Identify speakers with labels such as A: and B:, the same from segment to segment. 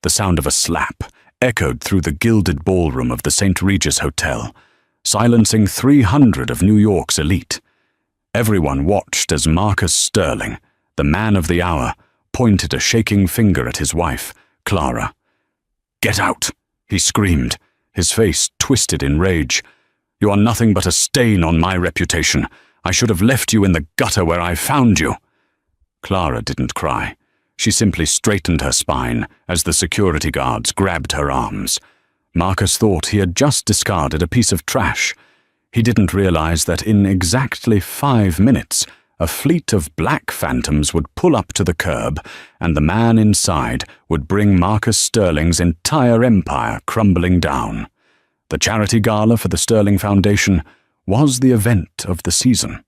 A: The sound of a slap echoed through the gilded ballroom of the St. Regis Hotel, silencing 300 of New York's elite. Everyone watched as Marcus Sterling, the man of the hour, pointed a shaking finger at his wife, Clara. "Get out!" he screamed, his face twisted in rage. "You are nothing but a stain on my reputation. I should have left you in the gutter where I found you." Clara didn't cry. She simply straightened her spine as the security guards grabbed her arms. Marcus thought he had just discarded a piece of trash. He didn't realize that in exactly 5 minutes, a fleet of black phantoms would pull up to the curb, and the man inside would bring Marcus Sterling's entire empire crumbling down. The charity gala for the Sterling Foundation was the event of the season.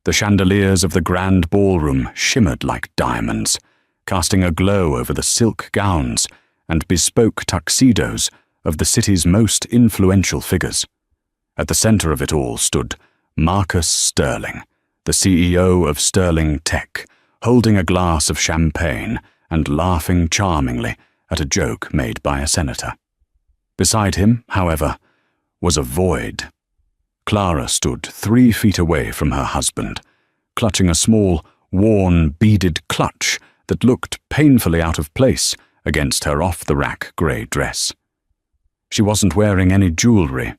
A: The chandeliers of the grand ballroom shimmered like diamonds, casting a glow over the silk gowns and bespoke tuxedos of the city's most influential figures. At the center of it all stood Marcus Sterling, the CEO of Sterling Tech, holding a glass of champagne and laughing charmingly at a joke made by a senator. Beside him, however, was a void. Clara stood 3 feet away from her husband, clutching a small, worn, beaded clutch that looked painfully out of place against her off-the-rack grey dress. She wasn't wearing any jewelry.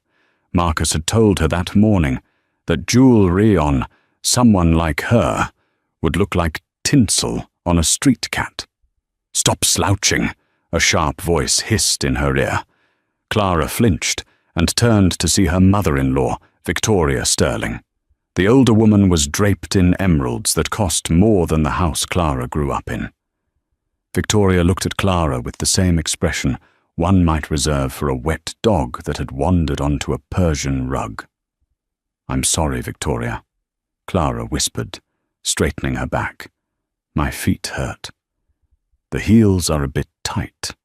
A: Marcus had told her that morning that jewelry on someone like her would look like tinsel on a street cat. "Stop slouching," a sharp voice hissed in her ear. Clara flinched and turned to see her mother-in-law, Victoria Sterling. The older woman was draped in emeralds that cost more than the house Clara grew up in. Victoria looked at Clara with the same expression one might reserve for a wet dog that had wandered onto a Persian rug. "I'm sorry, Victoria," Clara whispered, straightening her back. "My feet hurt. The heels are a bit tight."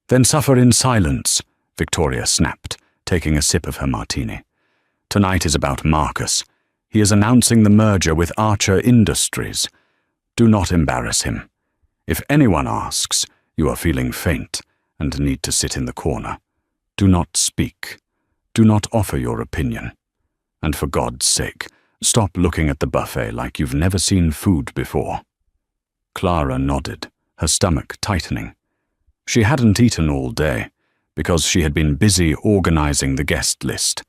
A: "Then suffer in silence," Victoria snapped, taking a sip of her martini. "Tonight is about Marcus. He is announcing the merger with Archer Industries. Do not embarrass him. If anyone asks, you are feeling faint and need to sit in the corner. Do not speak. Do not offer your opinion. And for God's sake, stop looking at the buffet like you've never seen food before." Clara nodded, her stomach tightening. She hadn't eaten all day because she had been busy organizing the guest list,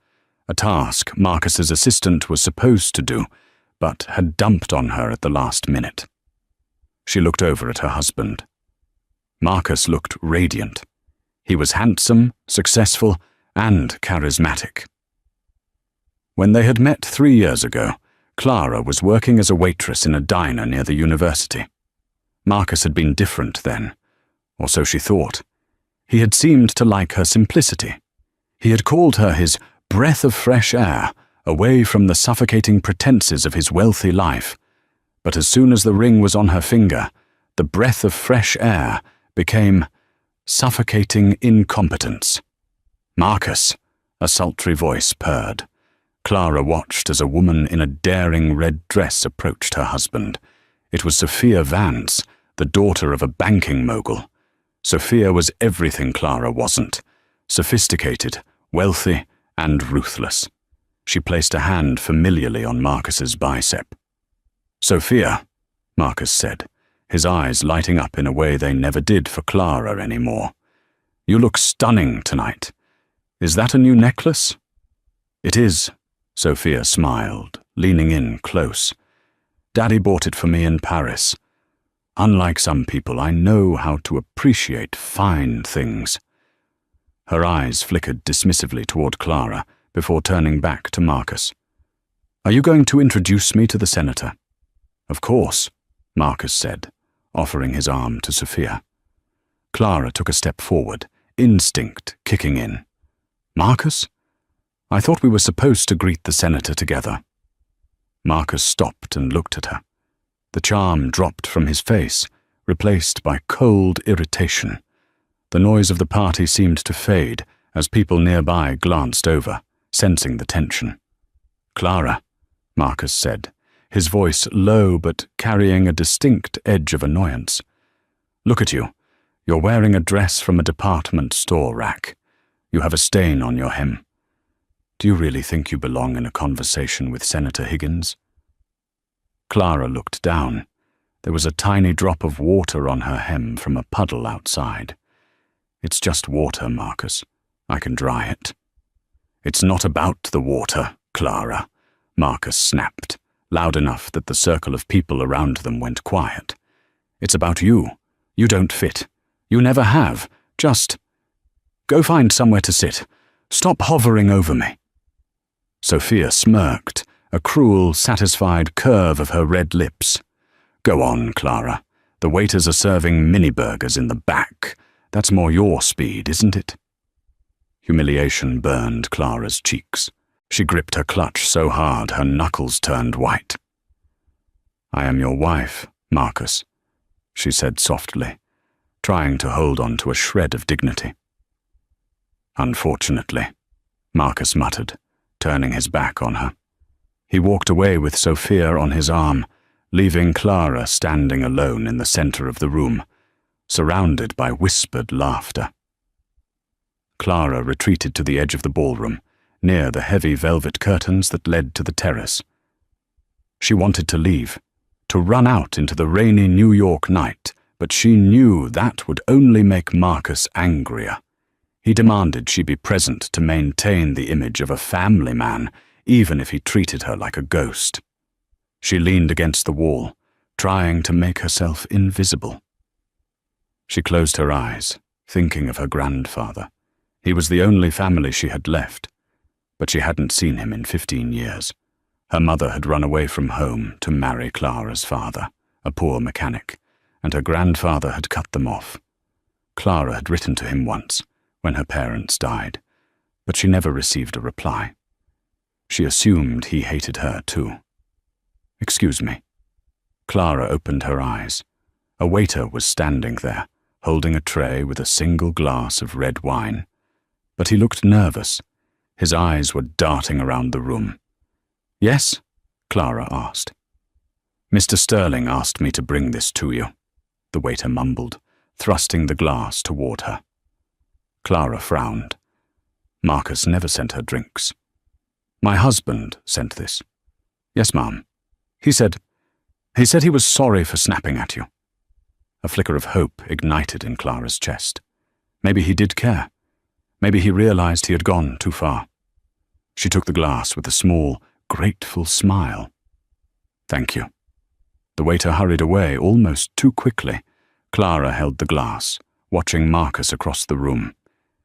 A: a task Marcus's assistant was supposed to do, but had dumped on her at the last minute. She looked over at her husband. Marcus looked radiant. He was handsome, successful, and charismatic. When they had met 3 years ago, Clara was working as a waitress in a diner near the university. Marcus had been different then, or so she thought. He had seemed to like her simplicity. He had called her his breath of fresh air, away from the suffocating pretenses of his wealthy life. But as soon as the ring was on her finger, the breath of fresh air became suffocating incompetence. "Marcus," a sultry voice purred. Clara watched as a woman in a daring red dress approached her husband. It was Sophia Vance, the daughter of a banking mogul. Sophia was everything Clara wasn't: sophisticated, wealthy, and ruthless. She placed a hand familiarly on Marcus's bicep. "Sophia," Marcus said, his eyes lighting up in a way they never did for Clara anymore. "You look stunning tonight. Is that a new necklace?" "It is," Sophia smiled, leaning in close. "Daddy bought it for me in Paris. Unlike some people, I know how to appreciate fine things." Her eyes flickered dismissively toward Clara before turning back to Marcus. "Are you going to introduce me to the senator?" "Of course," Marcus said, offering his arm to Sophia. Clara took a step forward, instinct kicking in. "Marcus? I thought we were supposed to greet the senator together." Marcus stopped and looked at her. The charm dropped from his face, replaced by cold irritation. The noise of the party seemed to fade as people nearby glanced over, sensing the tension. "Clara," Marcus said, his voice low but carrying a distinct edge of annoyance. "Look at you. You're wearing a dress from a department store rack. You have a stain on your hem. Do you really think you belong in a conversation with Senator Higgins? Clara looked down. There was a tiny drop of water on her hem from a puddle outside. It's just water, Marcus. I can dry it. It's not about the water, Clara, Marcus snapped, loud enough that the circle of people around them went quiet. It's about you. You don't fit. You never have. Just go find somewhere to sit. Stop hovering over me. Sophia smirked, a cruel, satisfied curve of her red lips. Go on, Clara. The waiters are serving mini-burgers in the back. That's more your speed, isn't it? Humiliation burned Clara's cheeks. She gripped her clutch so hard her knuckles turned white. I am your wife, Marcus, she said softly, trying to hold on to a shred of dignity. Unfortunately, Marcus muttered, turning his back on her. He walked away with Sophia on his arm, leaving Clara standing alone in the center of the room, surrounded by whispered laughter. Clara retreated to the edge of the ballroom, near the heavy velvet curtains that led to the terrace. She wanted to leave, to run out into the rainy New York night, but she knew that would only make Marcus angrier. He demanded she be present to maintain the image of a family man, even if he treated her like a ghost. She leaned against the wall, trying to make herself invisible. She closed her eyes, thinking of her grandfather. He was the only family she had left, but she hadn't seen him in 15 years. Her mother had run away from home to marry Clara's father, a poor mechanic, and her grandfather had cut them off. Clara had written to him once, when her parents died, but she never received a reply. She assumed he hated her too. Excuse me. Clara opened her eyes. A waiter was standing there, holding a tray with a single glass of red wine. But he looked nervous. His eyes were darting around the room. Yes? Clara asked. Mr. Sterling asked me to bring this to you, the waiter mumbled, thrusting the glass toward her. Clara frowned. Marcus never sent her drinks. My husband sent this. Yes, ma'am. He said he was sorry for snapping at you. A flicker of hope ignited in Clara's chest. Maybe he did care. Maybe he realized he had gone too far. She took the glass with a small, grateful smile. Thank you. The waiter hurried away almost too quickly. Clara held the glass, watching Marcus across the room.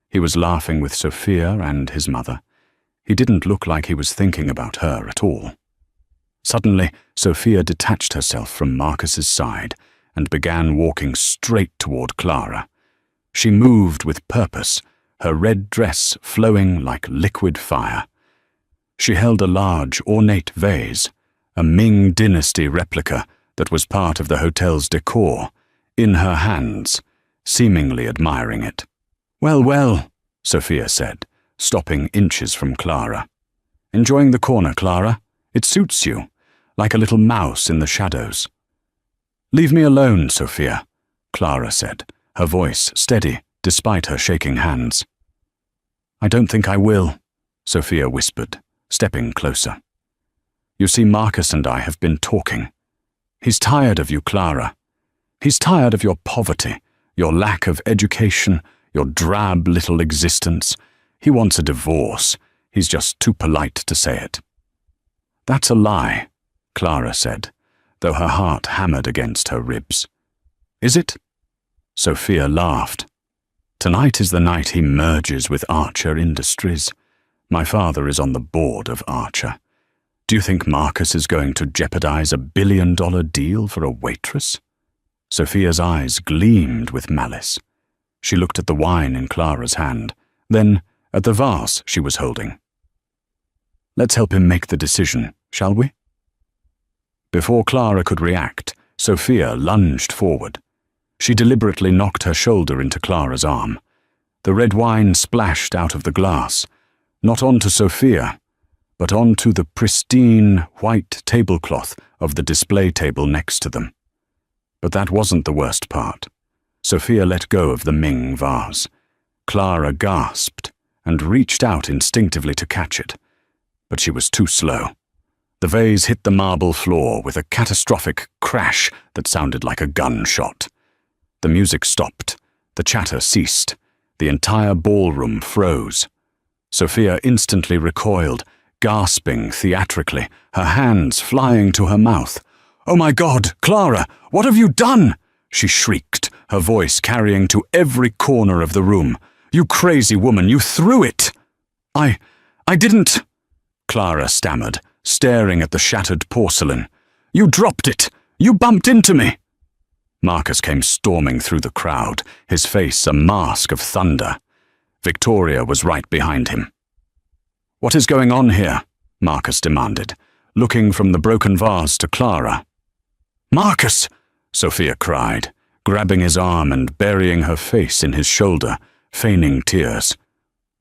A: He was laughing with Sophia and his mother. He didn't look like he was thinking about her at all. Suddenly, Sophia detached herself from Marcus's side and began walking straight toward Clara. She moved with purpose, her red dress flowing like liquid fire. She held a large, ornate vase, a Ming Dynasty replica that was part of the hotel's decor, in her hands, seemingly admiring it. Well, well, Sophia said, stopping inches from Clara. Enjoying the corner, Clara? It suits you, like a little mouse in the shadows. Leave me alone, Sophia, Clara said, her voice steady despite her shaking hands. I don't think I will, Sophia whispered, stepping closer. You see, Marcus and I have been talking. He's tired of you, Clara. He's tired of your poverty, your lack of education, your drab little existence. He wants a divorce. He's just too polite to say it. That's a lie, Clara said, though her heart hammered against her ribs. Is it? Sophia laughed. Tonight is the night he merges with Archer Industries. My father is on the board of Archer. Do you think Marcus is going to jeopardize $1 billion deal for a waitress? Sophia's eyes gleamed with malice. She looked at the wine in Clara's hand, then at the vase she was holding. Let's help him make the decision, shall we? Before Clara could react, Sophia lunged forward. She deliberately knocked her shoulder into Clara's arm. The red wine splashed out of the glass, not onto Sophia, but onto the pristine white tablecloth of the display table next to them. But that wasn't the worst part. Sophia let go of the Ming vase. Clara gasped and reached out instinctively to catch it, but she was too slow. The vase hit the marble floor with a catastrophic crash that sounded like a gunshot. The music stopped. The chatter ceased. The entire ballroom froze. Sophia instantly recoiled, gasping theatrically, her hands flying to her mouth. "Oh my God, Clara, what have you done?" she shrieked, her voice carrying to every corner of the room. "You crazy woman, you threw it!" I didn't," Clara stammered, staring at the shattered porcelain. "You dropped it! You bumped into me!" Marcus came storming through the crowd, his face a mask of thunder. Victoria was right behind him. "What is going on here?" Marcus demanded, looking from the broken vase to Clara. "Marcus!" Sophia cried, grabbing his arm and burying her face in his shoulder, feigning tears.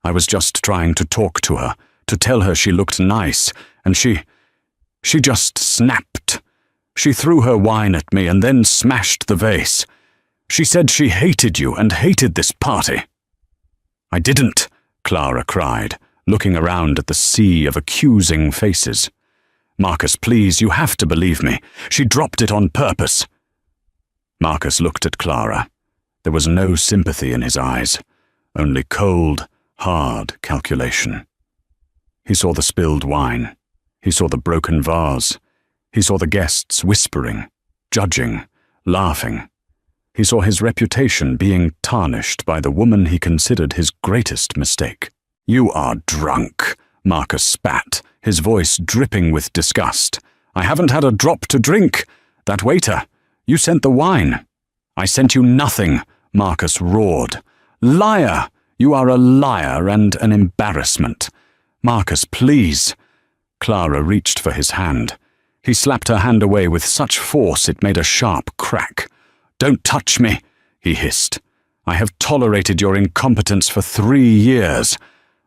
A: "I was just trying to talk to her, to tell her she looked nice, and she just snapped. She threw her wine at me and then smashed the vase. She said she hated you and hated this party." "I didn't," Clara cried, looking around at the sea of accusing faces. "Marcus, please, you have to believe me. She dropped it on purpose." Marcus looked at Clara. There was no sympathy in his eyes, only cold, hard calculation. He saw the spilled wine. He saw the broken vase. He saw the guests whispering, judging, laughing. He saw his reputation being tarnished by the woman he considered his greatest mistake. "You are drunk," Marcus spat, his voice dripping with disgust. "I haven't had a drop to drink. That waiter, you sent the wine." "I sent you nothing," Marcus roared. "Liar! You are a liar and an embarrassment." "Marcus, please." Clara reached for his hand. He slapped her hand away with such force it made a sharp crack. "Don't touch me," he hissed. "I have tolerated your incompetence for 3 years.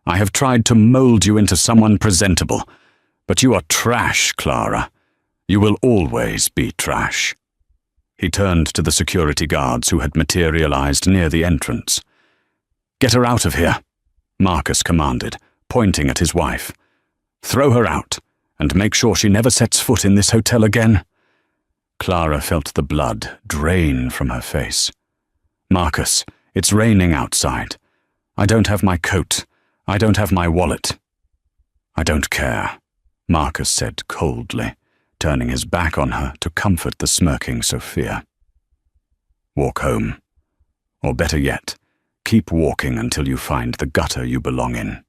A: I have tried to mold you into someone presentable. But you are trash, Clara. You will always be trash." He turned to the security guards who had materialized near the entrance. "Get her out of here," Marcus commanded, pointing at his wife. "Throw her out, and make sure she never sets foot in this hotel again." Clara felt the blood drain from her face. "Marcus, it's raining outside. I don't have my coat. I don't have my wallet." "I don't care," Marcus said coldly, turning his back on her to comfort the smirking Sophia. "Walk home. Or better yet, keep walking until you find the gutter you belong in."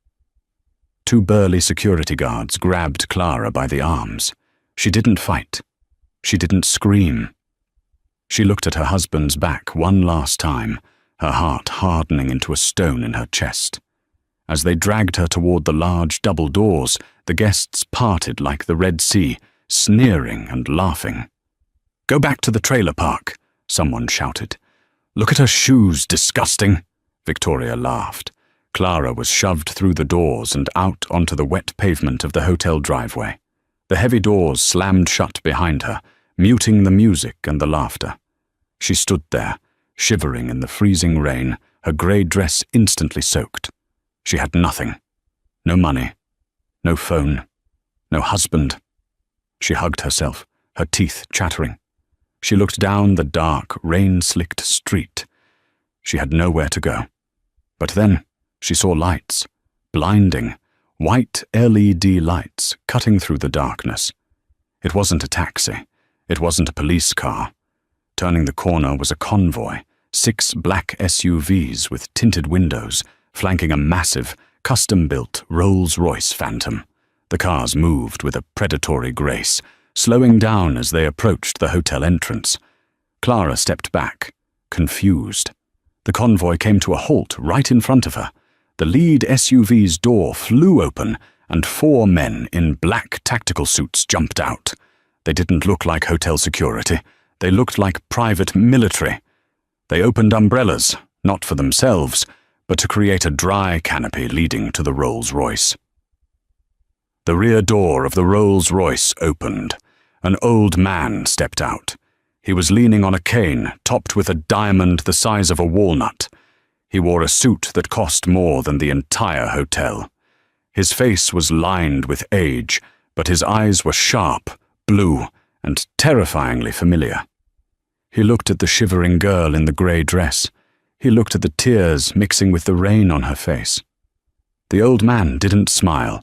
A: 2 burly security guards grabbed Clara by the arms. She didn't fight. She didn't scream. She looked at her husband's back one last time, her heart hardening into a stone in her chest. As they dragged her toward the large double doors, the guests parted like the Red Sea, sneering and laughing. "Go back to the trailer park," someone shouted. "Look at her shoes, disgusting," Victoria laughed. Clara was shoved through the doors and out onto the wet pavement of the hotel driveway. The heavy doors slammed shut behind her, muting the music and the laughter. She stood there, shivering in the freezing rain, her grey dress instantly soaked. She had nothing. No money. No phone. No husband. She hugged herself, her teeth chattering. She looked down the dark, rain-slicked street. She had nowhere to go. But then she saw lights, blinding, white LED lights cutting through the darkness. It wasn't a taxi. It wasn't a police car. Turning the corner was a convoy, 6 black SUVs with tinted windows, flanking a massive, custom-built Rolls-Royce Phantom. The cars moved with a predatory grace, slowing down as they approached the hotel entrance. Clara stepped back, confused. The convoy came to a halt right in front of her. The lead SUV's door flew open, and 4 men in black tactical suits jumped out. They didn't look like hotel security. They looked like private military. They opened umbrellas, not for themselves, but to create a dry canopy leading to the Rolls-Royce. The rear door of the Rolls-Royce opened. An old man stepped out. He was leaning on a cane, topped with a diamond the size of a walnut. He wore a suit that cost more than the entire hotel. His face was lined with age, but his eyes were sharp, blue, and terrifyingly familiar. He looked at the shivering girl in the grey dress. He looked at the tears mixing with the rain on her face. The old man didn't smile.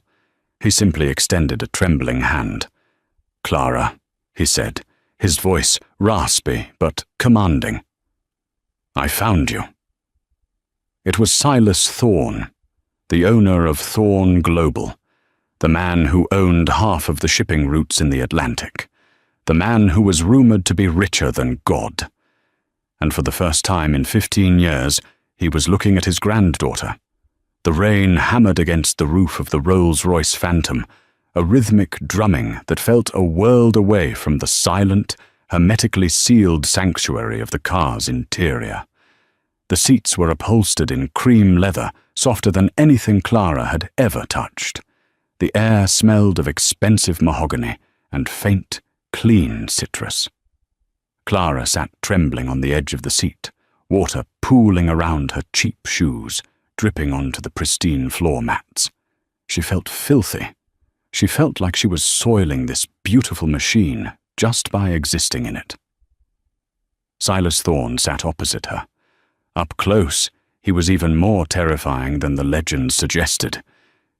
A: He simply extended a trembling hand. "Clara," he said, his voice raspy but commanding. "I found you." It was Silas Thorne, the owner of Thorne Global, the man who owned half of the shipping routes in the Atlantic, the man who was rumored to be richer than God. And for the first time in 15 years, he was looking at his granddaughter. The rain hammered against the roof of the Rolls-Royce Phantom, a rhythmic drumming that felt a world away from the silent, hermetically sealed sanctuary of the car's interior. The seats were upholstered in cream leather, softer than anything Clara had ever touched. The air smelled of expensive mahogany and faint, clean citrus. Clara sat trembling on the edge of the seat, water pooling around her cheap shoes, dripping onto the pristine floor mats. She felt filthy. She felt like she was soiling this beautiful machine just by existing in it. Silas Thorne sat opposite her. Up close, he was even more terrifying than the legend suggested.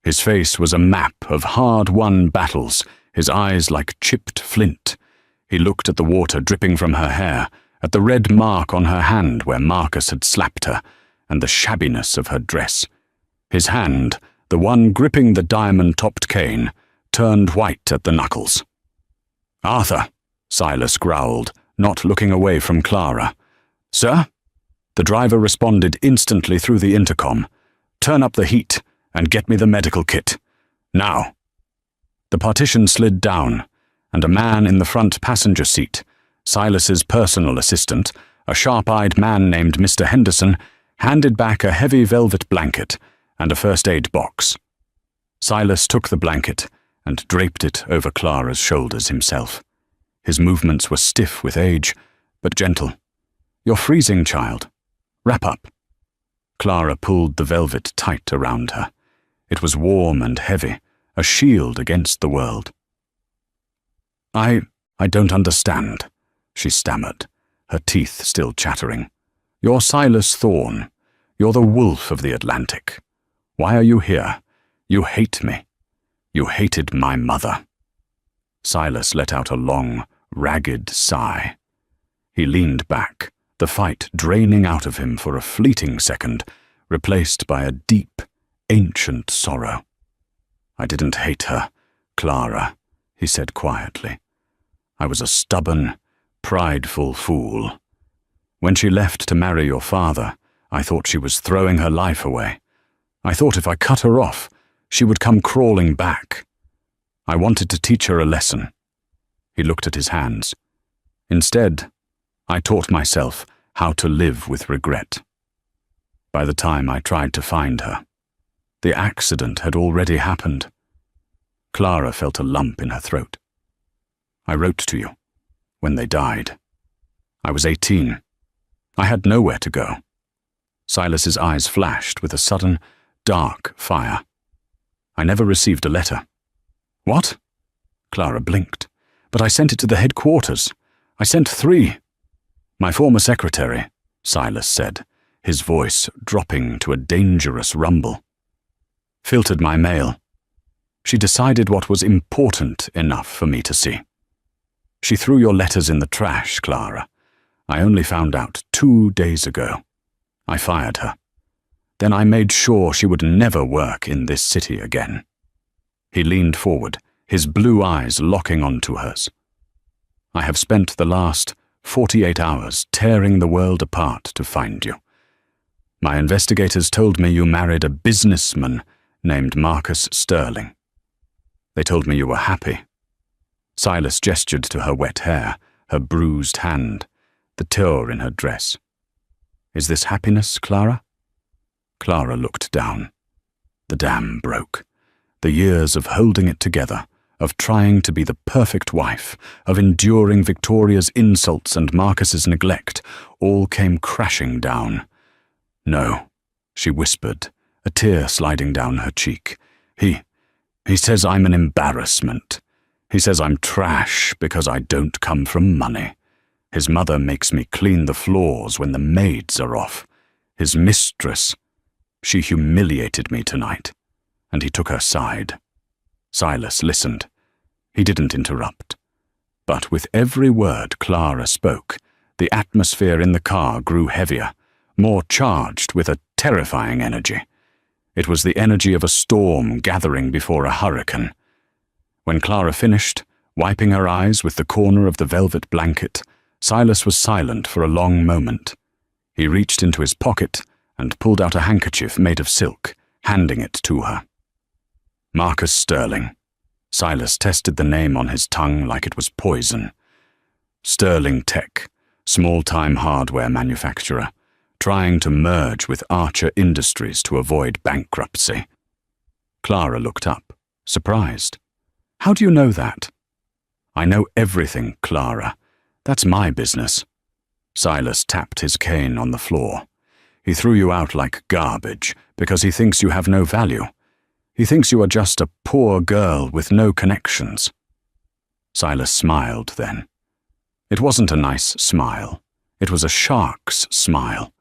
A: His face was a map of hard-won battles, his eyes like chipped flint. He looked at the water dripping from her hair, at the red mark on her hand where Marcus had slapped her, and the shabbiness of her dress. His hand, the one gripping the diamond-topped cane, turned white at the knuckles. "Arthur," Silas growled, not looking away from Clara. "Sir?" The driver responded instantly through the intercom. "Turn up the heat and get me the medical kit. Now." The partition slid down, and a man in the front passenger seat, Silas's personal assistant, a sharp-eyed man named Mr. Henderson, handed back a heavy velvet blanket and a first aid box. Silas took the blanket and draped it over Clara's shoulders himself. His movements were stiff with age, but gentle. "You're freezing, child. Wrap up." Clara pulled the velvet tight around her. It was warm and heavy, a shield against the world. I don't understand," she stammered, her teeth still chattering. "You're Silas Thorne. You're the wolf of the Atlantic. Why are you here? You hate me. You hated my mother." Silas let out a long, ragged sigh. He leaned back, the fight draining out of him for a fleeting second, replaced by a deep, ancient sorrow. "I didn't hate her, Clara," he said quietly. "I was a stubborn, prideful fool. When she left to marry your father, I thought she was throwing her life away. I thought if I cut her off, she would come crawling back. I wanted to teach her a lesson." He looked at his hands. "Instead, I taught myself how to live with regret. By the time I tried to find her, the accident had already happened." Clara felt a lump in her throat. "I wrote to you when they died. I was 18. I had nowhere to go." Silas's eyes flashed with a sudden, dark fire. "I never received a letter." "What?" Clara blinked. "But I sent it to the headquarters. I sent 3. "My former secretary," Silas said, his voice dropping to a dangerous rumble, "filtered my mail. She decided what was important enough for me to see. She threw your letters in the trash, Clara. I only found out 2 days ago. I fired her. Then I made sure she would never work in this city again." He leaned forward, his blue eyes locking onto hers. "I have spent the last 48 hours tearing the world apart to find you. My investigators told me you married a businessman named Marcus Sterling. They told me you were happy." Silas gestured to her wet hair, her bruised hand, the tear in her dress. "Is this happiness, Clara?" Clara looked down. The dam broke. The years of holding it together, of trying to be the perfect wife, of enduring Victoria's insults and Marcus's neglect, all came crashing down. "No," she whispered, a tear sliding down her cheek. He says I'm an embarrassment. He says I'm trash because I don't come from money. His mother makes me clean the floors when the maids are off. His mistress, she humiliated me tonight." And he took her side. Silas listened. He didn't interrupt. But with every word Clara spoke, the atmosphere in the car grew heavier, more charged with a terrifying energy. It was the energy of a storm gathering before a hurricane. When Clara finished, wiping her eyes with the corner of the velvet blanket, Silas was silent for a long moment. He reached into his pocket and pulled out a handkerchief made of silk, handing it to her. Marcus Sterling. Silas tested the name on his tongue like it was poison. Sterling Tech, small-time hardware manufacturer, trying to merge with Archer Industries to avoid bankruptcy. Clara looked up, surprised. "How do you know that?" "I know everything, Clara. That's my business." Silas tapped his cane on the floor. "He threw you out like garbage because he thinks you have no value. He thinks you are just a poor girl with no connections." Silas smiled then. It wasn't a nice smile. It was a shark's smile.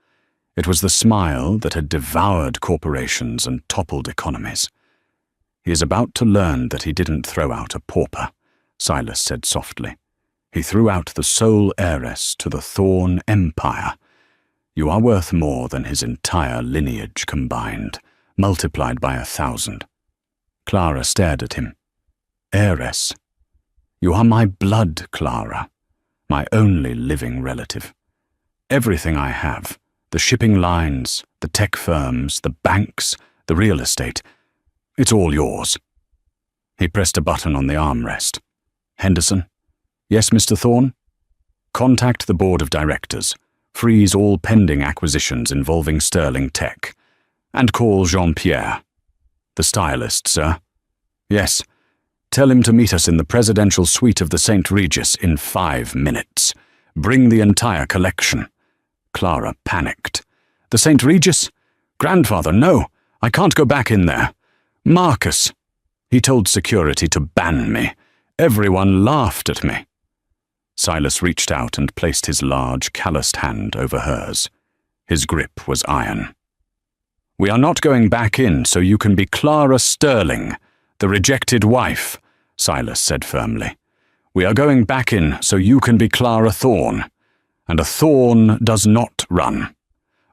A: It was the smile that had devoured corporations and toppled economies. "He is about to learn that he didn't throw out a pauper," Silas said softly. "He threw out the sole heiress to the Thorn Empire. You are worth more than his entire lineage combined, multiplied by 1,000. Clara stared at him. "Heiress? You are my blood, Clara, my only living relative. Everything I have, the shipping lines, the tech firms, the banks, the real estate, it's all yours." He pressed a button on the armrest. "Henderson? Yes, Mr. Thorne? Contact the board of directors. Freeze all pending acquisitions involving Sterling Tech. And call Jean-Pierre." "The stylist, sir?" "Yes. Tell him to meet us in the presidential suite of the St. Regis in 5 minutes. Bring the entire collection." Clara panicked. "The St. Regis? Grandfather, no. I can't go back in there. Marcus. He told security to ban me. Everyone laughed at me." Silas reached out and placed his large, calloused hand over hers. His grip was iron. "We are not going back in so you can be Clara Sterling, the rejected wife," Silas said firmly. "We are going back in so you can be Clara Thorne. And a thorn does not run.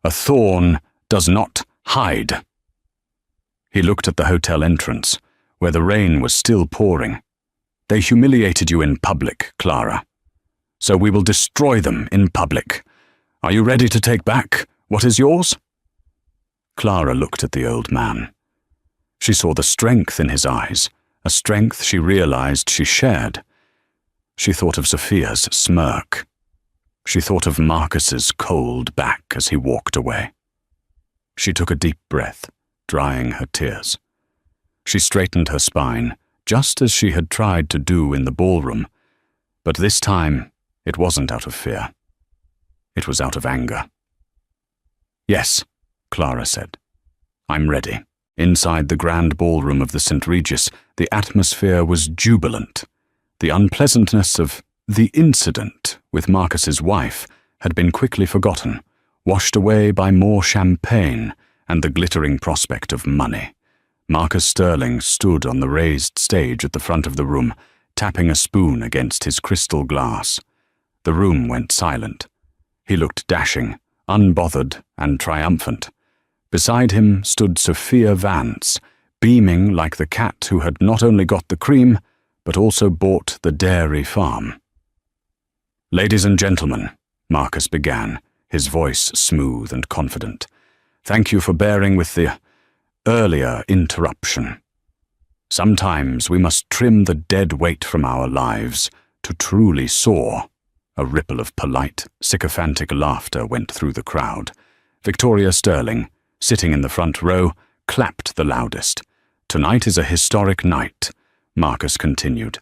A: A thorn does not hide." He looked at the hotel entrance, where the rain was still pouring. "They humiliated you in public, Clara. So we will destroy them in public. Are you ready to take back what is yours?" Clara looked at the old man. She saw the strength in his eyes, a strength she realized she shared. She thought of Sophia's smirk. She thought of Marcus's cold back as he walked away. She took a deep breath, drying her tears. She straightened her spine, just as she had tried to do in the ballroom, but this time it wasn't out of fear. It was out of anger. "Yes," Clara said. "I'm ready." Inside the grand ballroom of the St. Regis, the atmosphere was jubilant. The unpleasantness of the incident with Marcus's wife had been quickly forgotten, washed away by more champagne and the glittering prospect of money. Marcus Sterling stood on the raised stage at the front of the room, tapping a spoon against his crystal glass. The room went silent. He looked dashing, unbothered, and triumphant. Beside him stood Sophia Vance, beaming like the cat who had not only got the cream, but also bought the dairy farm. "Ladies and gentlemen," Marcus began, his voice smooth and confident, "thank you for bearing with the earlier interruption. Sometimes we must trim the dead weight from our lives to truly soar." A ripple of polite, sycophantic laughter went through the crowd. Victoria Sterling, sitting in the front row, clapped the loudest. "Tonight is a historic night. Marcus continued.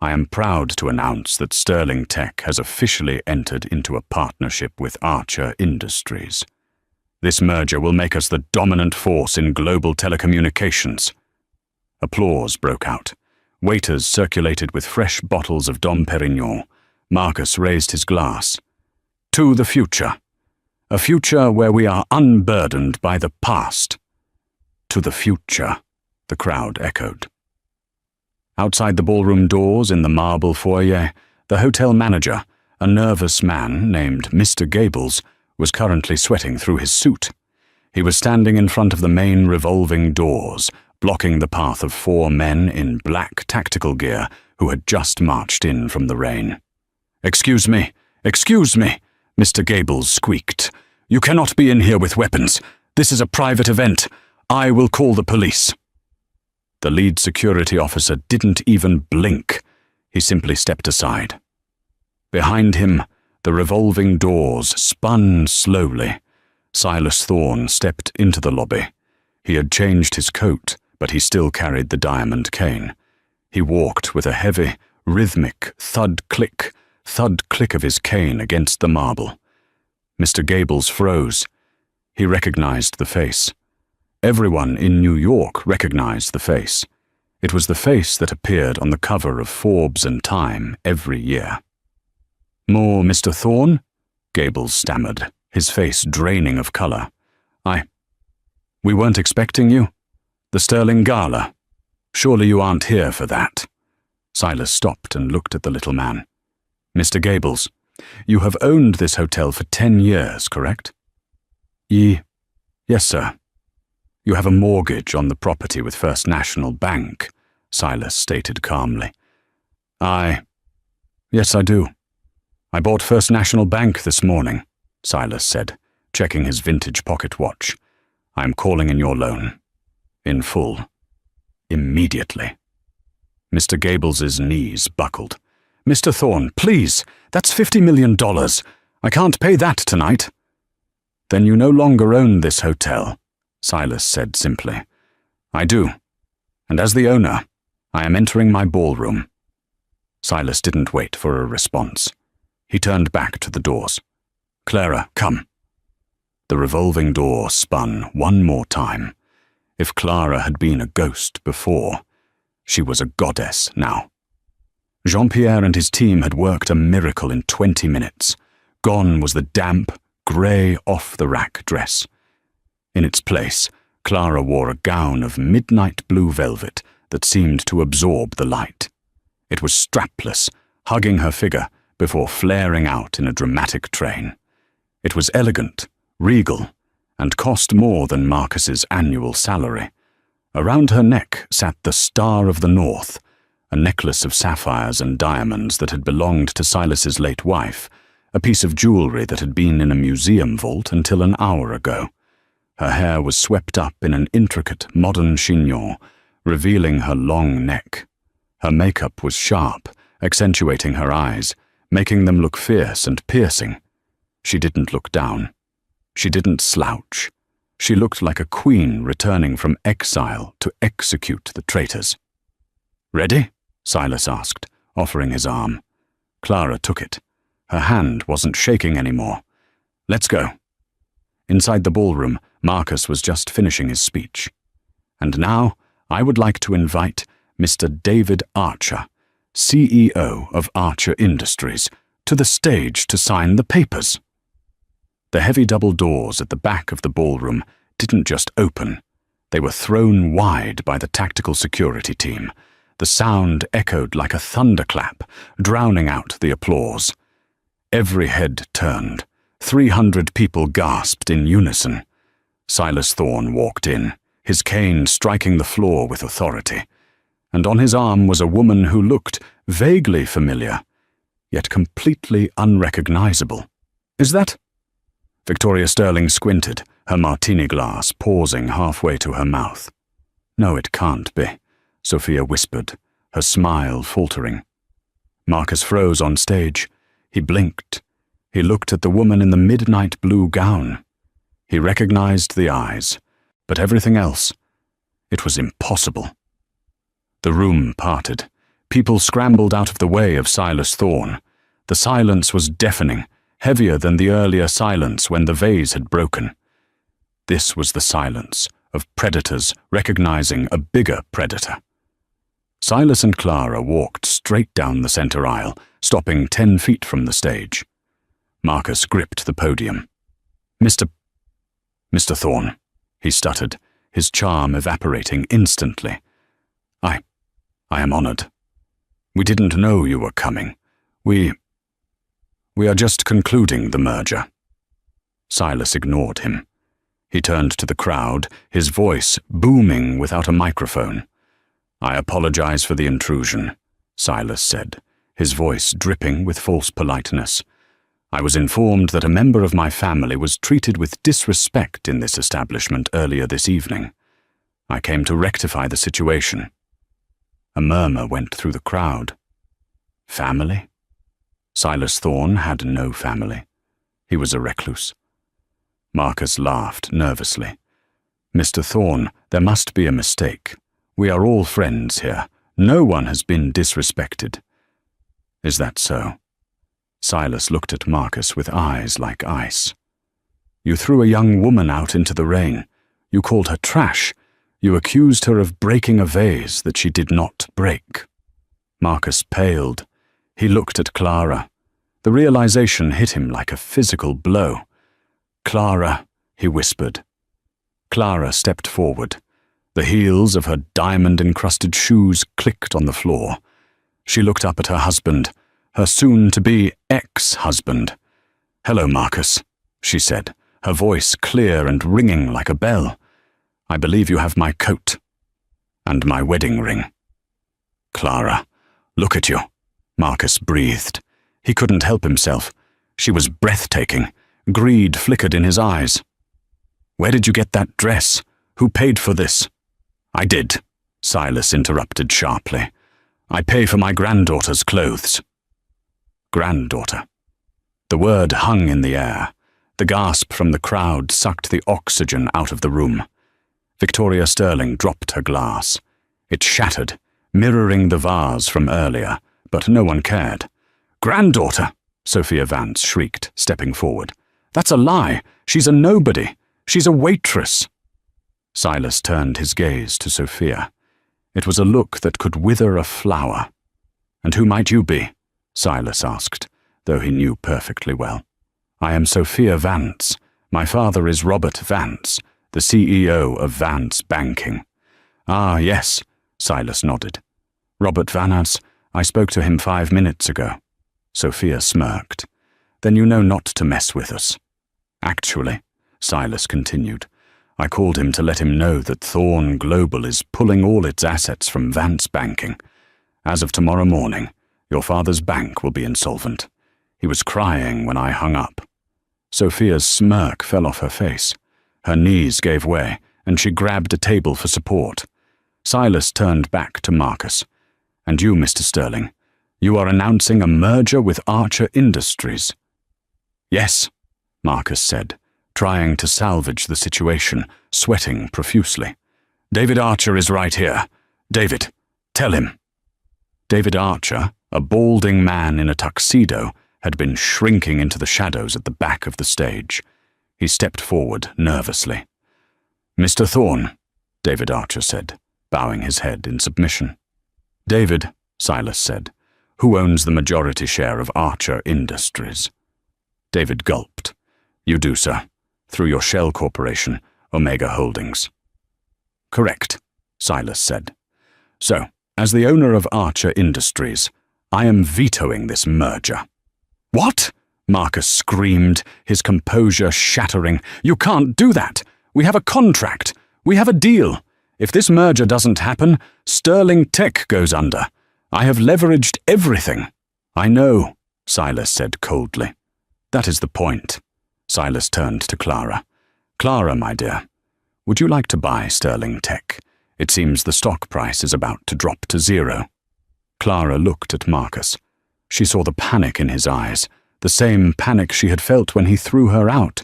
A: "I am proud to announce that Sterling Tech has officially entered into a partnership with Archer Industries. This merger will make us the dominant force in global telecommunications." Applause broke out. Waiters circulated with fresh bottles of Dom Perignon. Marcus raised his glass. "To the future. A future where we are unburdened by the past." "To the future," the crowd echoed. Outside the ballroom doors in the marble foyer, the hotel manager, a nervous man named Mr. Gables, was currently sweating through his suit. He was standing in front of the main revolving doors, blocking the path of 4 men in black tactical gear who had just marched in from the rain. Excuse me, Mr. Gables squeaked. "You cannot be in here with weapons. This is a private event. I will call the police." The lead security officer didn't even blink. He simply stepped aside. Behind him, the revolving doors spun slowly. Silas Thorne stepped into the lobby. He had changed his coat, but he still carried the diamond cane. He walked with a heavy, rhythmic thud-click of his cane against the marble. Mr. Gables froze. He recognized the face. Everyone in New York recognized the face. It was the face that appeared on the cover of Forbes and Time every year. "More Mr. Thorne?" Gables stammered, his face draining of color. We weren't expecting you. The Sterling Gala. Surely you aren't here for that." Silas stopped and looked at the little man. "Mr. Gables, you have owned this hotel for 10 years, correct?" Yes, sir." "You have a mortgage on the property with First National Bank," Silas stated calmly. Yes, I do. I bought First National Bank this morning," Silas said, checking his vintage pocket watch. "I am calling in your loan. In full. Immediately." Mr. Gables's knees buckled. "Mr. Thorne, please, that's $50 million. I can't pay that tonight." "Then you no longer own this hotel," Silas said simply. "I do. And as the owner, I am entering my ballroom." Silas didn't wait for a response. He turned back to the doors. "Clara, come." The revolving door spun one more time. If Clara had been a ghost before, she was a goddess now. Jean-Pierre and his team had worked a miracle in 20 minutes. Gone was the damp, grey, off-the-rack dress. In its place, Clara wore a gown of midnight blue velvet that seemed to absorb the light. It was strapless, hugging her figure before flaring out in a dramatic train. It was elegant, regal, and cost more than Marcus's annual salary. Around her neck sat the Star of the North, a necklace of sapphires and diamonds that had belonged to Silas's late wife, a piece of jewelry that had been in a museum vault until an hour ago. Her hair was swept up in an intricate modern chignon, revealing her long neck. Her makeup was sharp, accentuating her eyes, making them look fierce and piercing. She didn't look down. She didn't slouch. She looked like a queen returning from exile to execute the traitors. "Ready?" Silas asked, offering his arm. Clara took it. Her hand wasn't shaking anymore. "Let's go." Inside the ballroom, Marcus was just finishing his speech. "And now, I would like to invite Mr. David Archer, CEO of Archer Industries, to the stage to sign the papers." The heavy double doors at the back of the ballroom didn't just open. They were thrown wide by the tactical security team. The sound echoed like a thunderclap, drowning out the applause. Every head turned. 300 people gasped in unison. Silas Thorne walked in, his cane striking the floor with authority. And on his arm was a woman who looked vaguely familiar, yet completely unrecognizable. "Is that—" Victoria Sterling squinted, her martini glass pausing halfway to her mouth. "No, it can't be," Sophia whispered, her smile faltering. Marcus froze on stage. He blinked. He looked at the woman in the midnight blue gown. He recognized the eyes, but everything else, it was impossible. The room parted. People scrambled out of the way of Silas Thorne. The silence was deafening, heavier than the earlier silence when the vase had broken. This was the silence of predators recognizing a bigger predator. Silas and Clara walked straight down the center aisle, stopping 10 feet from the stage. Marcus gripped the podium. Mr. Thorne, he stuttered, his charm evaporating instantly. I am honored. We didn't know you were coming. We are just concluding the merger. Silas ignored him. He turned to the crowd, his voice booming without a microphone. I apologize for the intrusion, Silas said, his voice dripping with false politeness. I was informed that a member of my family was treated with disrespect in this establishment earlier this evening. I came to rectify the situation. A murmur went through the crowd. Family? Silas Thorne had no family. He was a recluse. Marcus laughed nervously. Mr. Thorne, there must be a mistake. We are all friends here. No one has been disrespected. Is that so? Silas looked at Marcus with eyes like ice. You threw a young woman out into the rain. You called her trash. You accused her of breaking a vase that she did not break. Marcus paled. He looked at Clara. The realization hit him like a physical blow. Clara, he whispered. Clara stepped forward. The heels of her diamond-encrusted shoes clicked on the floor. She looked up at her husband, her soon-to-be ex-husband. Hello, Marcus, she said, her voice clear and ringing like a bell. I believe you have my coat. And my wedding ring. Clara, look at you, Marcus breathed. He couldn't help himself. She was breathtaking. Greed flickered in his eyes. Where did you get that dress? Who paid for this? I did, Silas interrupted sharply. I pay for my granddaughter's clothes. Granddaughter. The word hung in the air. The gasp from the crowd sucked the oxygen out of the room. Victoria Sterling dropped her glass. It shattered, mirroring the vase from earlier, but no one cared. Granddaughter, Sophia Vance shrieked, stepping forward. That's a lie. She's a nobody. She's a waitress. Silas turned his gaze to Sophia. It was a look that could wither a flower. And who might you be? Silas asked, though he knew perfectly well. I am Sophia Vance. My father is Robert Vance, the CEO of Vance Banking. Ah, yes, Silas nodded. Robert Vance, I spoke to him 5 minutes ago. Sophia smirked. Then you know not to mess with us. Actually, Silas continued, I called him to let him know that Thorne Global is pulling all its assets from Vance Banking. As of tomorrow morning, your father's bank will be insolvent. He was crying when I hung up. Sophia's smirk fell off her face. Her knees gave way, and she grabbed a table for support. Silas turned back to Marcus. And you, Mr. Sterling, you are announcing a merger with Archer Industries. Yes, Marcus said, trying to salvage the situation, sweating profusely. David Archer is right here. David, tell him. David Archer, a balding man in a tuxedo, had been shrinking into the shadows at the back of the stage. He stepped forward nervously. Mr. Thorne, David Archer said, bowing his head in submission. David, Silas said, who owns the majority share of Archer Industries? David gulped. You do, sir, through your shell corporation, Omega Holdings. Correct, Silas said. So, as the owner of Archer Industries, I am vetoing this merger. What? Marcus screamed, his composure shattering. You can't do that. We have a contract. We have a deal. If this merger doesn't happen, Sterling Tech goes under. I have leveraged everything. I know, Silas said coldly. That is the point. Silas turned to Clara. Clara, my dear, would you like to buy Sterling Tech? It seems the stock price is about to drop to 0. Clara looked at Marcus. She saw the panic in his eyes, the same panic she had felt when he threw her out.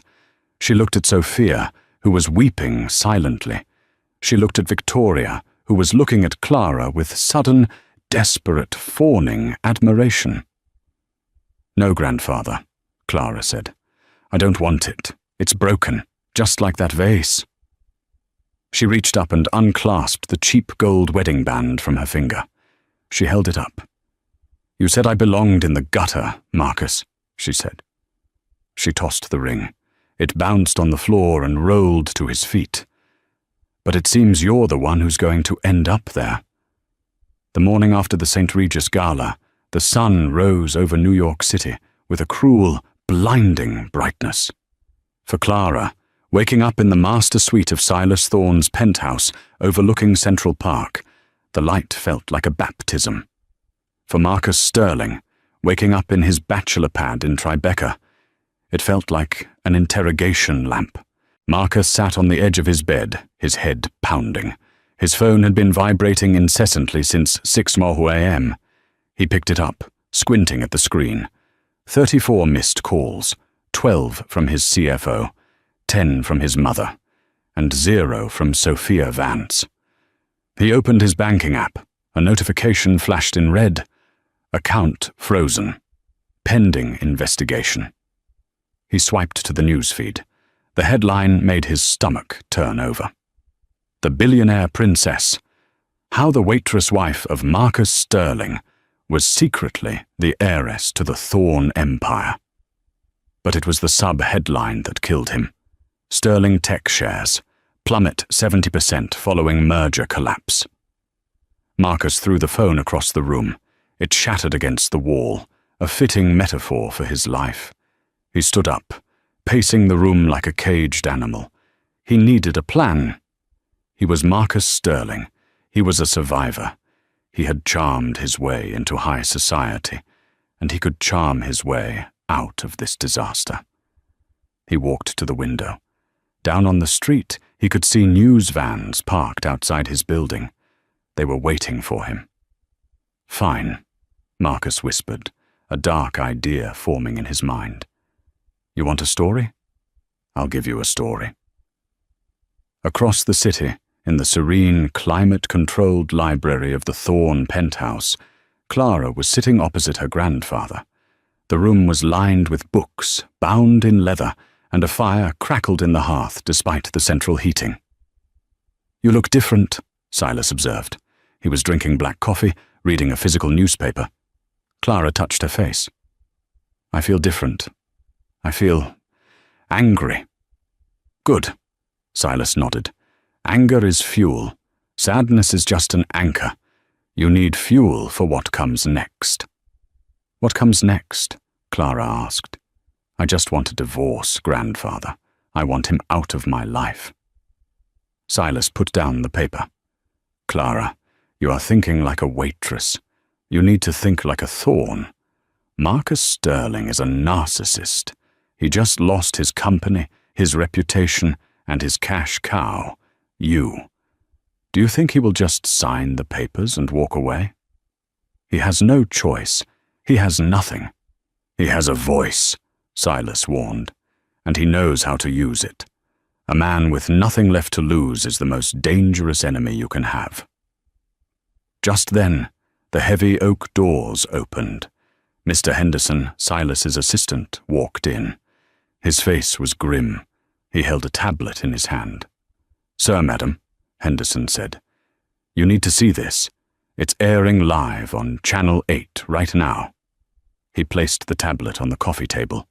A: She looked at Sophia, who was weeping silently. She looked at Victoria, who was looking at Clara with sudden, desperate, fawning admiration. "No, grandfather," Clara said. "I don't want it. It's broken, just like that vase." She reached up and unclasped the cheap gold wedding band from her finger. She held it up. "You said I belonged in the gutter, Marcus," she said. She tossed the ring. It bounced on the floor and rolled to his feet. "But it seems you're the one who's going to end up there." The morning after the St. Regis Gala, the sun rose over New York City with a cruel, blinding brightness. For Clara, waking up in the master suite of Silas Thorne's penthouse overlooking Central Park, the light felt like a baptism. For Marcus Sterling, waking up in his bachelor pad in Tribeca, it felt like an interrogation lamp. Marcus sat on the edge of his bed, his head pounding. His phone had been vibrating incessantly since 6:00 a.m. He picked it up, squinting at the screen. 34 missed calls, 12 from his CFO, 10 from his mother, and 0 from Sophia Vance. He opened his banking app. A notification flashed in red. Account frozen. Pending investigation. He swiped to the newsfeed. The headline made his stomach turn over. The Billionaire Princess. How the waitress wife of Marcus Sterling was secretly the heiress to the Thorne Empire. But it was the sub-headline that killed him. Sterling Tech shares plummet 70% following merger collapse. Marcus threw the phone across the room. It shattered against the wall, a fitting metaphor for his life. He stood up, pacing the room like a caged animal. He needed a plan. He was Marcus Sterling. He was a survivor. He had charmed his way into high society, and he could charm his way out of this disaster. He walked to the window. Down on the street, he could see news vans parked outside his building. They were waiting for him. "Fine," Marcus whispered, a dark idea forming in his mind. "You want a story? I'll give you a story." Across the city, in the serene, climate-controlled library of the Thorne penthouse, Clara was sitting opposite her grandfather. The room was lined with books, bound in leather, and a fire crackled in the hearth despite the central heating. "You look different," Silas observed. He was drinking black coffee, reading a physical newspaper. Clara touched her face. "I feel different. I feel angry." "Good," Silas nodded. "Anger is fuel. Sadness is just an anchor. You need fuel for what comes next." "What comes next?" Clara asked. "I just want a divorce, grandfather. I want him out of my life." Silas put down the paper. "Clara, you are thinking like a waitress. You need to think like a Thorne. Marcus Sterling is a narcissist. He just lost his company, his reputation, and his cash cow, you. Do you think he will just sign the papers and walk away? He has no choice. He has nothing. He has a voice," Silas warned, "and he knows how to use it. A man with nothing left to lose is the most dangerous enemy you can have." Just then, the heavy oak doors opened. Mr. Henderson, Silas's assistant, walked in. His face was grim. He held a tablet in his hand. "Sir, madam," Henderson said, "you need to see this. It's airing live on Channel 8 right now." He placed the tablet on the coffee table.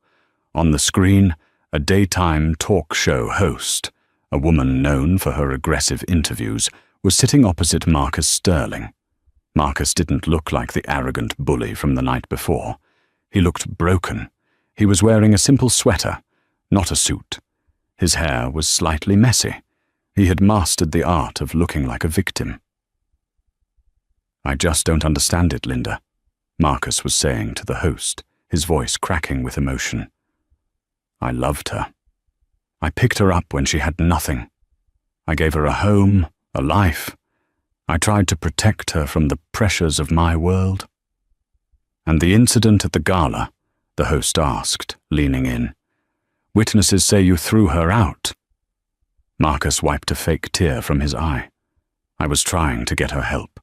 A: On the screen, a daytime talk show host, a woman known for her aggressive interviews, was sitting opposite Marcus Sterling. Marcus didn't look like the arrogant bully from the night before. He looked broken. He was wearing a simple sweater, not a suit. His hair was slightly messy. He had mastered the art of looking like a victim. "I just don't understand it, Linda," Marcus was saying to the host, his voice cracking with emotion. "I loved her. I picked her up when she had nothing. I gave her a home, a life. I tried to protect her from the pressures of my world." "And the incident at the gala?" the host asked, leaning in. "Witnesses say you threw her out." Marcus wiped a fake tear from his eye. I was trying to get her help.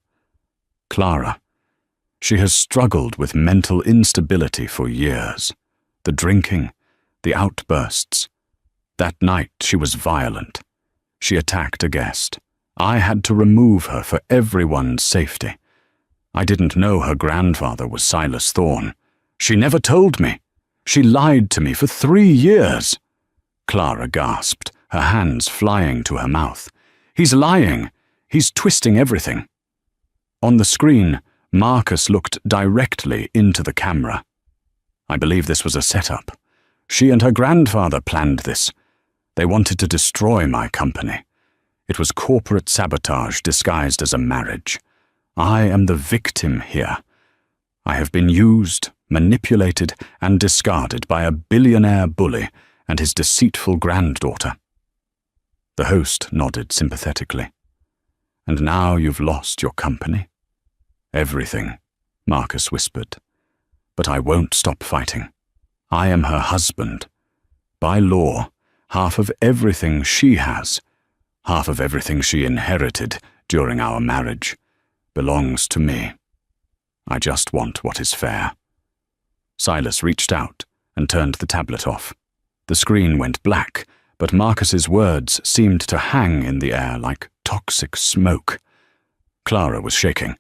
A: Clara. She has struggled with mental instability for years. The drinking, the outbursts. That night she was violent. She attacked a guest. I had to remove her for everyone's safety. I didn't know her grandfather was Silas Thorne. She never told me. She lied to me for 3 years. Clara gasped, her hands flying to her mouth. He's lying. He's twisting everything. On the screen, Marcus looked directly into the camera. I believe this was a setup. She and her grandfather planned this. They wanted to destroy my company. It was corporate sabotage disguised as a marriage. I am the victim here. I have been used, manipulated, and discarded by a billionaire bully and his deceitful granddaughter. The host nodded sympathetically. And now you've lost your company? Everything, Marcus whispered. But I won't stop fighting. I am her husband. By law, half of everything she has, half of everything she inherited during our marriage, belongs to me. I just want what is fair. Silas reached out and turned the tablet off. The screen went black, but Marcus's words seemed to hang in the air like toxic smoke. Clara was shaking.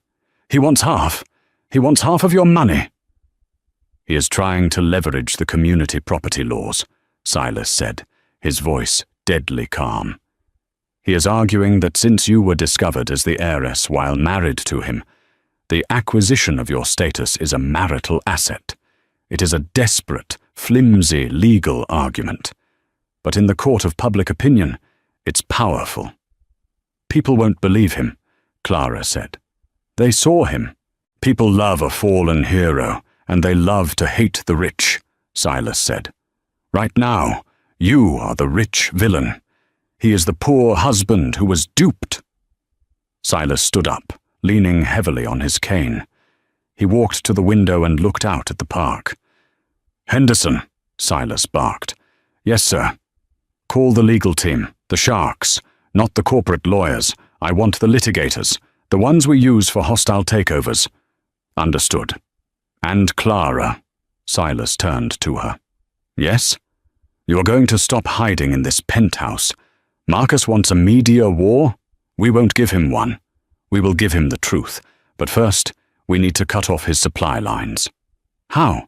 A: He wants half. He wants half of your money. He is trying to leverage the community property laws, Silas said, his voice deadly calm. He is arguing that since you were discovered as the heiress while married to him, the acquisition of your status is a marital asset. It is a desperate, flimsy legal argument. But in the court of public opinion, it's powerful. People won't believe him, Clara said. They saw him. People love a fallen hero, and they love to hate the rich, Silas said. Right now, you are the rich villain. He is the poor husband who was duped. Silas stood up, leaning heavily on his cane. He walked to the window and looked out at the park. Henderson, Silas barked. Yes, sir. Call the legal team, the sharks, not the corporate lawyers. I want the litigators, the ones we use for hostile takeovers. Understood. And Clara, Silas turned to her. Yes? You are going to stop hiding in this penthouse. Marcus wants a media war? We won't give him one. We will give him the truth. But first, we need to cut off his supply lines. How?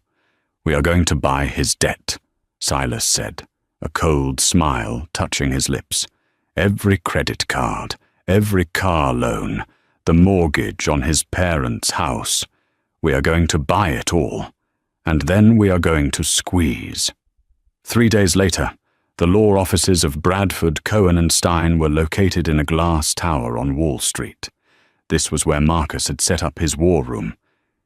A: We are going to buy his debt, Silas said, a cold smile touching his lips. Every credit card, every car loan, the mortgage on his parents' house. We are going to buy it all. And then we are going to squeeze. 3 days later, the law offices of Bradford, Cohen & Stein were located in a glass tower on Wall Street. This was where Marcus had set up his war room.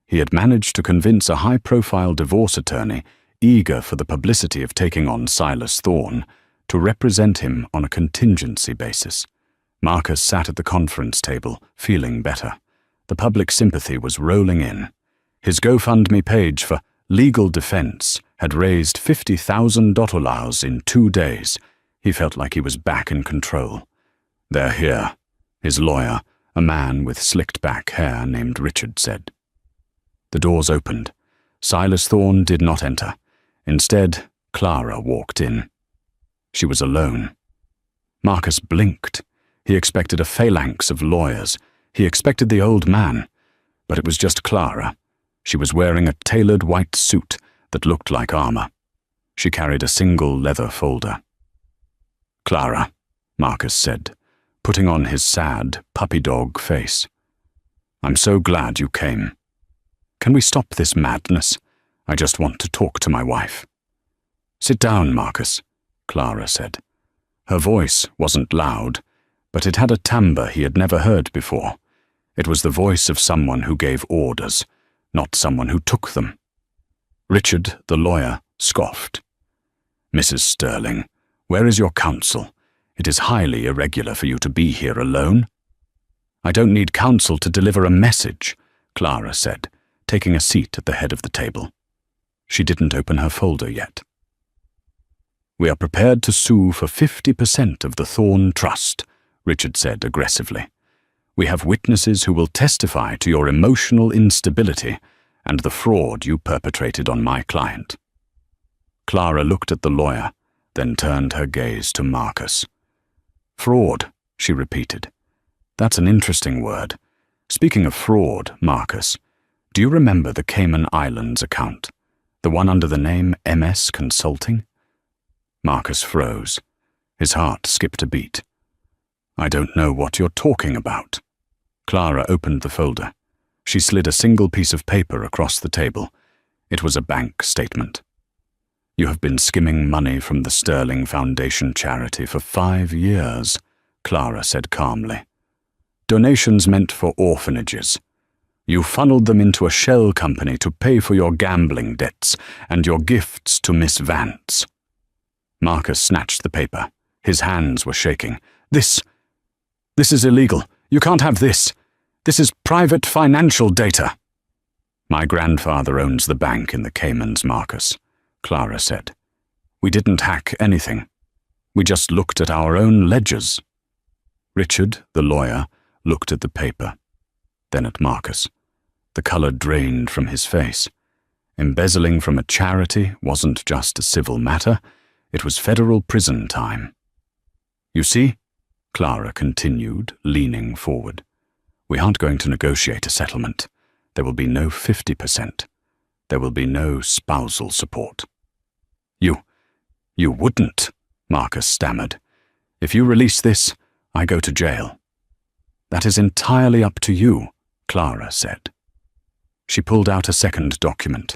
A: He had managed to convince a high-profile divorce attorney, eager for the publicity of taking on Silas Thorne, to represent him on a contingency basis. Marcus sat at the conference table, feeling better. The public sympathy was rolling in. His GoFundMe page for legal defense had raised $50,000 in 2 days. He felt like he was back in control. They're here, his lawyer, a man with slicked-back hair named Richard, said. The doors opened. Silas Thorne did not enter. Instead, Clara walked in. She was alone. Marcus blinked. He expected a phalanx of lawyers. He expected the old man. But it was just Clara. She was wearing a tailored white suit that looked like armor. She carried a single leather folder. Clara, Marcus said, putting on his sad, puppy dog face. I'm so glad you came. Can we stop this madness? I just want to talk to my wife. Sit down, Marcus, Clara said. Her voice wasn't loud, but it had a timbre he had never heard before. It was the voice of someone who gave orders, not someone who took them. Richard, the lawyer, scoffed. Mrs. Sterling, where is your counsel? It is highly irregular for you to be here alone. I don't need counsel to deliver a message, Clara said, taking a seat at the head of the table. She didn't open her folder yet. We are prepared to sue for 50% of the Thorne Trust, Richard said aggressively. We have witnesses who will testify to your emotional instability and the fraud you perpetrated on my client." Clara looked at the lawyer, then turned her gaze to Marcus. "Fraud," she repeated. "That's an interesting word. Speaking of fraud, Marcus, do you remember the Cayman Islands account, the one under the name MS Consulting?" Marcus froze. His heart skipped a beat. "I don't know what you're talking about." Clara opened the folder. She slid a single piece of paper across the table. It was a bank statement. "You have been skimming money from the Sterling Foundation charity for 5 years," Clara said calmly. "Donations meant for orphanages. You funneled them into a shell company to pay for your gambling debts and your gifts to Miss Vance." Marcus snatched the paper. His hands were shaking. This is illegal. You can't have this. This is private financial data." "My grandfather owns the bank in the Caymans, Marcus," Clara said. "We didn't hack anything. We just looked at our own ledgers." Richard, the lawyer, looked at the paper, then at Marcus. The color drained from his face. Embezzling from a charity wasn't just a civil matter, it was federal prison time. "You see," Clara continued, leaning forward, "we aren't going to negotiate a settlement. There will be no 50%. There will be no spousal support." You wouldn't," Marcus stammered. "If you release this, I go to jail." "That is entirely up to you," Clara said. She pulled out a second document.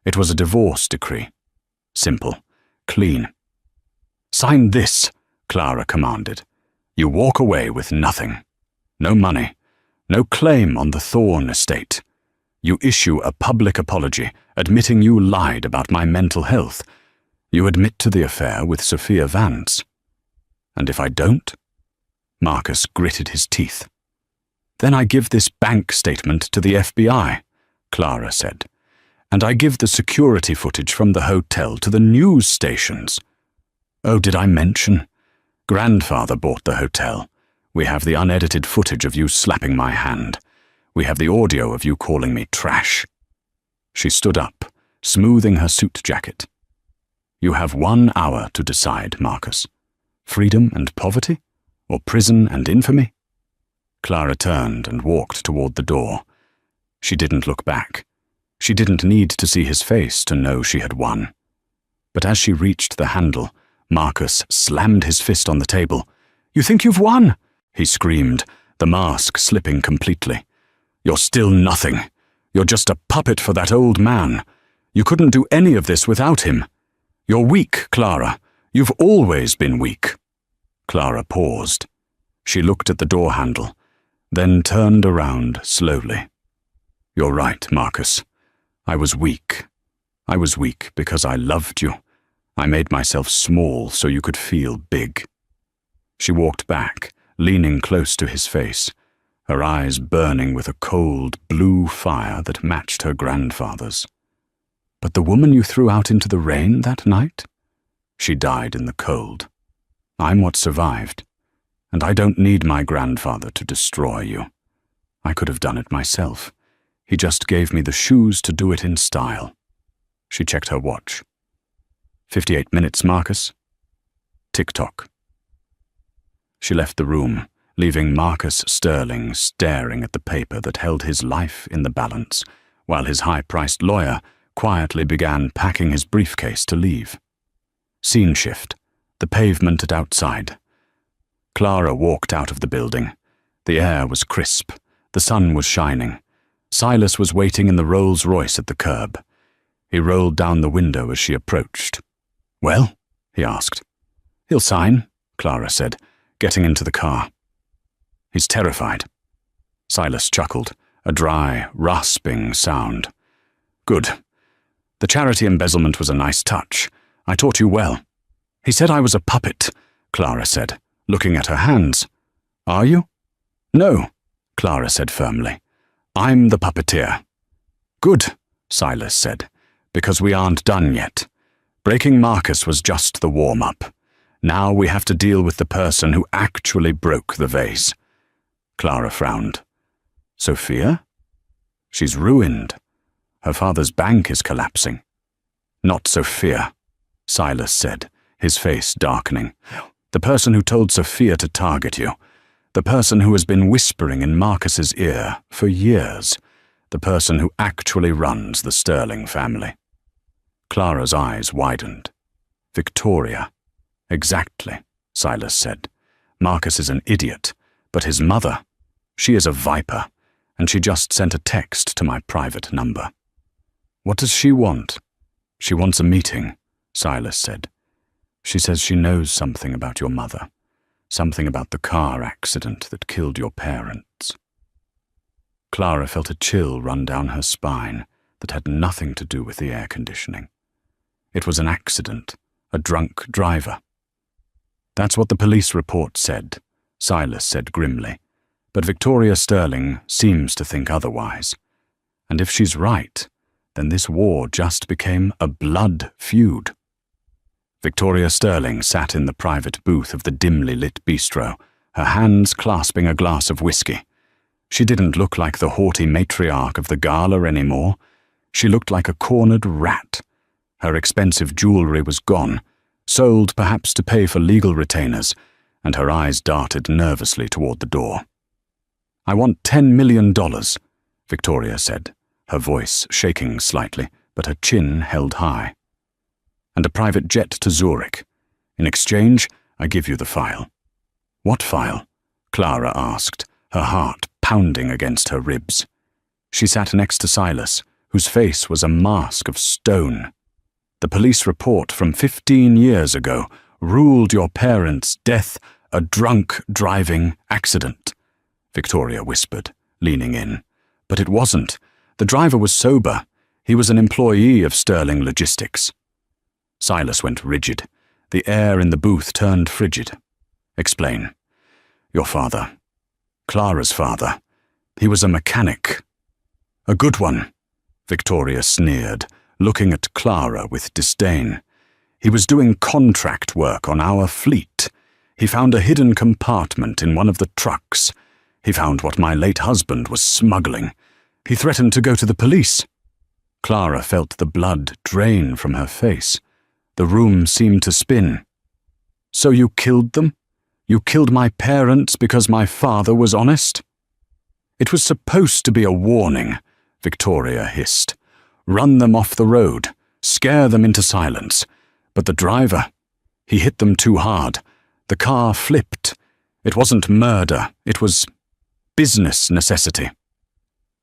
A: It was a divorce decree. Simple, clean. "Sign this," Clara commanded. "You walk away with nothing. No money, no claim on the Thorne estate. You issue a public apology, admitting you lied about my mental health. You admit to the affair with Sophia Vance. And if I don't?" Marcus gritted his teeth. "Then I give this bank statement to the FBI," Clara said. "And I give the security footage from the hotel to the news stations. Oh, did I mention? Grandfather bought the hotel. We have the unedited footage of you slapping my hand. We have the audio of you calling me trash." She stood up, smoothing her suit jacket. "You have 1 hour to decide, Marcus. Freedom and poverty? Or prison and infamy?" Clara turned and walked toward the door. She didn't look back. She didn't need to see his face to know she had won. But as she reached the handle, Marcus slammed his fist on the table. "You think you've won?" he screamed, the mask slipping completely. "You're still nothing. You're just a puppet for that old man. You couldn't do any of this without him. You're weak, Clara. You've always been weak." Clara paused. She looked at the door handle, then turned around slowly. "You're right, Marcus. I was weak. I was weak because I loved you. I made myself small so you could feel big." She walked back, leaning close to his face, her eyes burning with a cold, blue fire that matched her grandfather's. "But the woman you threw out into the rain that night? She died in the cold. I'm what survived, and I don't need my grandfather to destroy you. I could have done it myself. He just gave me the shoes to do it in style." She checked her watch. 58 minutes, Marcus. Tick-tock. She left the room, leaving Marcus Sterling staring at the paper that held his life in the balance, while his high-priced lawyer quietly began packing his briefcase to leave. Scene shift. The pavement at outside. Clara walked out of the building. The air was crisp. The sun was shining. Silas was waiting in the Rolls-Royce at the curb. He rolled down the window as she approached. "Well?" he asked. "He'll sign," Clara said, getting into the car. "He's terrified." Silas chuckled, a dry, rasping sound. "Good. The charity embezzlement was a nice touch. I taught you well." "He said I was a puppet," Clara said, looking at her hands. "Are you?" "No," Clara said firmly. "I'm the puppeteer." "Good," Silas said, "because we aren't done yet. Breaking Marcus was just the warm-up. Now we have to deal with the person who actually broke the vase." Clara frowned. Sophia? She's ruined. Her father's bank is collapsing. Not Sophia, Silas said, his face darkening. The person who told Sophia to target you. The person who has been whispering in Marcus's ear for years. The person who actually runs the Sterling family. Clara's eyes widened. Victoria. Exactly, Silas said. Marcus is an idiot, but his mother, she is a viper, and she just sent a text to my private number. What does she want? She wants a meeting, Silas said. She says she knows something about your mother, something about the car accident that killed your parents. Clara felt a chill run down her spine that had nothing to do with the air conditioning. It was an accident, a drunk driver. That's what the police report said, Silas said grimly, but Victoria Sterling seems to think otherwise. And if she's right, then this war just became a blood feud. Victoria Sterling sat in the private booth of the dimly lit bistro, her hands clasping a glass of whiskey. She didn't look like the haughty matriarch of the gala anymore. She looked like a cornered rat. Her expensive jewelry was gone, sold perhaps to pay for legal retainers, and her eyes darted nervously toward the door. I want $10 million, Victoria said, her voice shaking slightly, but her chin held high. And a private jet to Zurich. In exchange, I give you the file. What file? Clara asked, her heart pounding against her ribs. She sat next to Silas, whose face was a mask of stone. The police report from 15 years ago ruled your parents' death a drunk driving accident, Victoria whispered, leaning in. But it wasn't. The driver was sober. He was an employee of Sterling Logistics. Silas went rigid. The air in the booth turned frigid. Explain. Your father. Clara's father. He was a mechanic. A good one, Victoria sneered, looking at Clara with disdain. He was doing contract work on our fleet. He found a hidden compartment in one of the trucks. He found what my late husband was smuggling. He threatened to go to the police. Clara felt the blood drain from her face. The room seemed to spin. So you killed them? You killed my parents because my father was honest? It was supposed to be a warning, Victoria hissed. Run them off the road, scare them into silence. But the driver, he hit them too hard. The car flipped. It wasn't murder, it was business necessity.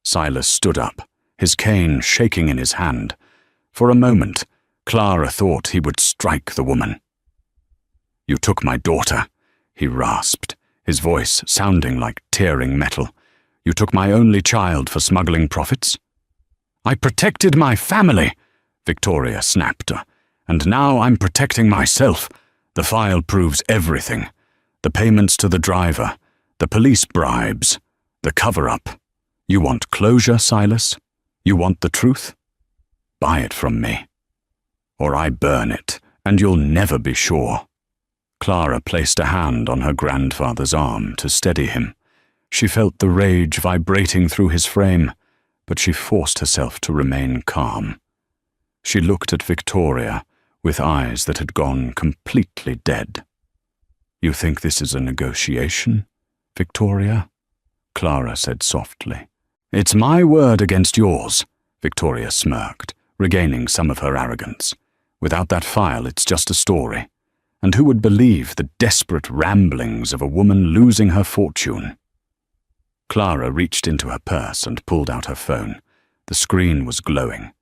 A: Silas stood up, his cane shaking in his hand. For a moment, Clara thought he would strike the woman. You took my daughter, he rasped, his voice sounding like tearing metal. You took my only child for smuggling profits? I protected my family, Victoria snapped, and now I'm protecting myself. The file proves everything. The payments to the driver, the police bribes, the cover-up. You want closure, Silas? You want the truth? Buy it from me. Or I burn it, and you'll never be sure. Clara placed a hand on her grandfather's arm to steady him. She felt the rage vibrating through his frame, but she forced herself to remain calm. She looked at Victoria with eyes that had gone completely dead. You think this is a negotiation, Victoria? Clara said softly. It's my word against yours, Victoria smirked, regaining some of her arrogance. Without that file, it's just a story. And who would believe the desperate ramblings of a woman losing her fortune? Clara reached into her purse and pulled out her phone. The screen was glowing.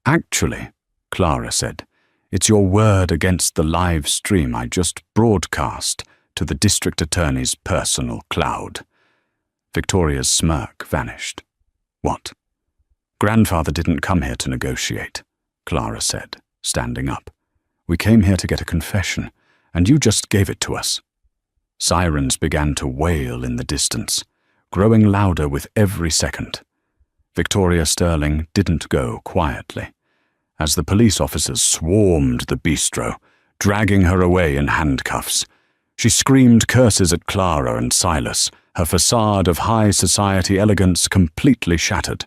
A: Actually, Clara said, it's your word against the live stream I just broadcast to the district attorney's personal cloud. Victoria's smirk vanished. What? Grandfather didn't come here to negotiate, Clara said, standing up. We came here to get a confession, and you just gave it to us. Sirens began to wail in the distance, growing louder with every second. Victoria Sterling didn't go quietly. As the police officers swarmed the bistro, dragging her away in handcuffs, she screamed curses at Clara and Silas, her facade of high society elegance completely shattered.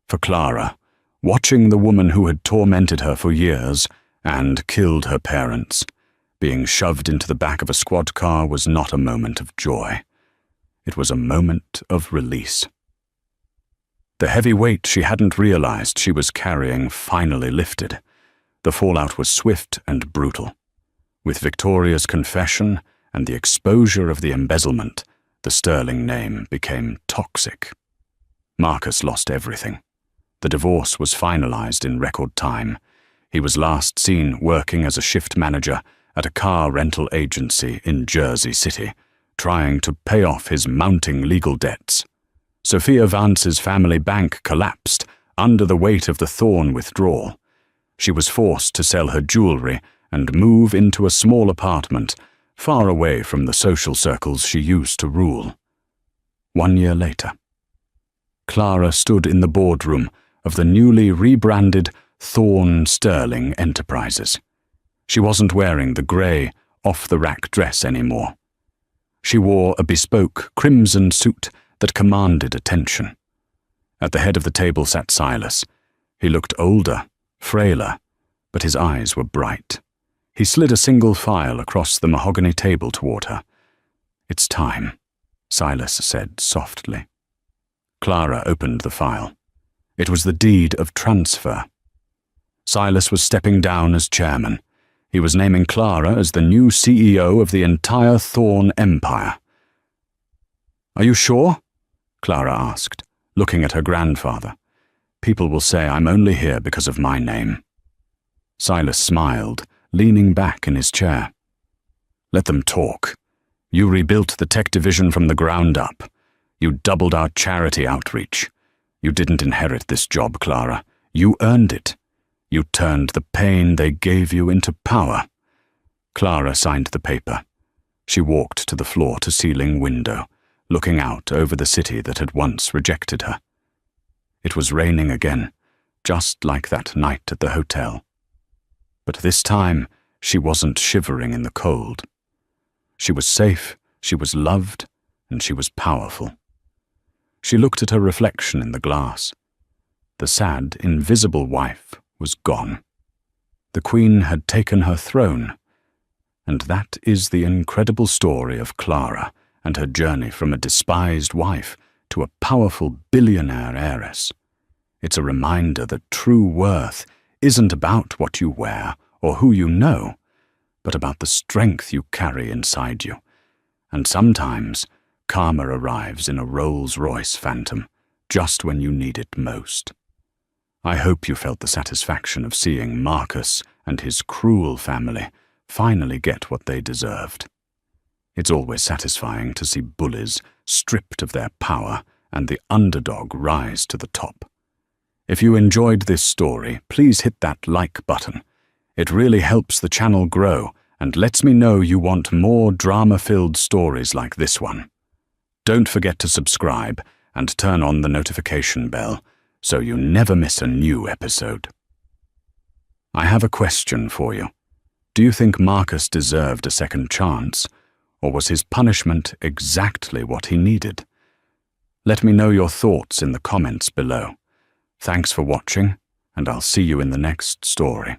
A: For Clara, watching the woman who had tormented her for years and killed her parents, being shoved into the back of a squad car was not a moment of joy. It was a moment of release. The heavy weight she hadn't realized she was carrying finally lifted. The fallout was swift and brutal. With Victoria's confession and the exposure of the embezzlement, the Sterling name became toxic. Marcus lost everything. The divorce was finalized in record time. He was last seen working as a shift manager at a car rental agency in Jersey City, trying to pay off his mounting legal debts. Sophia Vance's family bank collapsed under the weight of the Thorn withdrawal. She was forced to sell her jewelry and move into a small apartment, far away from the social circles she used to rule. 1 year later, Clara stood in the boardroom of the newly rebranded Thorn Sterling Enterprises. She wasn't wearing the grey, off-the-rack dress anymore. She wore a bespoke crimson suit that commanded attention. At the head of the table sat Silas. He looked older, frailer, but his eyes were bright. He slid a single file across the mahogany table toward her. "It's time," Silas said softly. Clara opened the file. It was the deed of transfer. Silas was stepping down as chairman. He was naming Clara as the new CEO of the entire Thorn empire. "Are you sure?" Clara asked, looking at her grandfather. "People will say I'm only here because of my name." Silas smiled, leaning back in his chair. "Let them talk. You rebuilt the tech division from the ground up. You doubled our charity outreach. You didn't inherit this job, Clara. You earned it. You turned the pain they gave you into power." Clara signed the paper. She walked to the floor-to-ceiling window, looking out over the city that had once rejected her. It was raining again, just like that night at the hotel. But this time, she wasn't shivering in the cold. She was safe, she was loved, and she was powerful. She looked at her reflection in the glass. The sad, invisible wife was gone. The Queen had taken her throne, and that is the incredible story of Clara and her journey from a despised wife to a powerful billionaire heiress. It's a reminder that true worth isn't about what you wear or who you know, but about the strength you carry inside you. And sometimes, karma arrives in a Rolls-Royce Phantom, just when you need it most. I hope you felt the satisfaction of seeing Marcus and his cruel family finally get what they deserved. It's always satisfying to see bullies stripped of their power and the underdog rise to the top. If you enjoyed this story, please hit that like button. It really helps the channel grow and lets me know you want more drama-filled stories like this one. Don't forget to subscribe and turn on the notification bell so you never miss a new episode. I have a question for you. Do you think Marcus deserved a second chance, or was his punishment exactly what he needed? Let me know your thoughts in the comments below. Thanks for watching, and I'll see you in the next story.